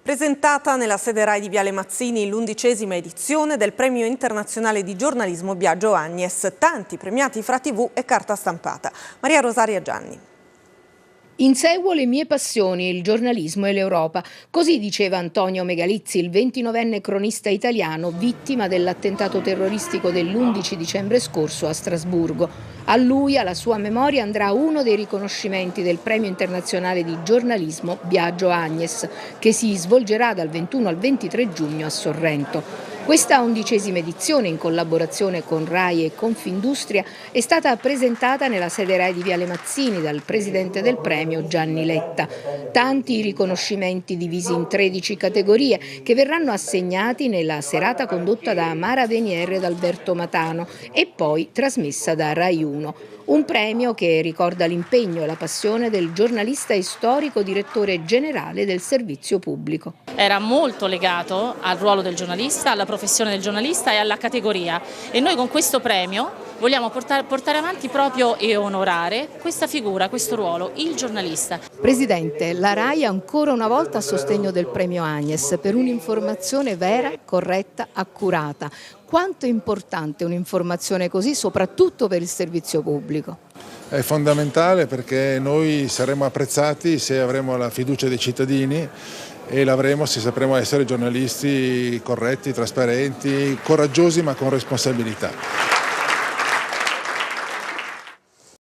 Presentata nella sede RAI di Viale Mazzini l'11ª edizione del Premio Internazionale di Giornalismo Biagio Agnes, tanti premiati fra TV e carta stampata. Maria Rosaria Gianni. Inseguo le mie passioni, il giornalismo e l'Europa. Così diceva Antonio Megalizzi, il 29enne cronista italiano vittima dell'attentato terroristico dell'11 dicembre scorso a Strasburgo. A lui, alla sua memoria, andrà uno dei riconoscimenti del Premio Internazionale di Giornalismo Biagio Agnes, che si svolgerà dal 21 al 23 giugno a Sorrento. Questa 11ª edizione, in collaborazione con RAI e Confindustria, è stata presentata nella sede RAI di Viale Mazzini dal presidente del premio Gianni Letta. Tanti riconoscimenti divisi in 13 categorie che verranno assegnati nella serata condotta da Mara Venier ed Alberto Matano e poi trasmessa da RAI 1. Un premio che ricorda l'impegno e la passione del giornalista e storico direttore generale del servizio pubblico. Era molto legato al ruolo del giornalista, alla professione del giornalista e alla categoria, e noi con questo premio vogliamo portare avanti proprio e onorare questa figura, questo ruolo, il giornalista. Presidente, la RAI ancora una volta a sostegno del premio Agnes per un'informazione vera, corretta, accurata. Quanto è importante un'informazione così, soprattutto per il servizio pubblico? È fondamentale, perché noi saremo apprezzati se avremo la fiducia dei cittadini e l'avremo se sapremo essere giornalisti corretti, trasparenti, coraggiosi ma con responsabilità.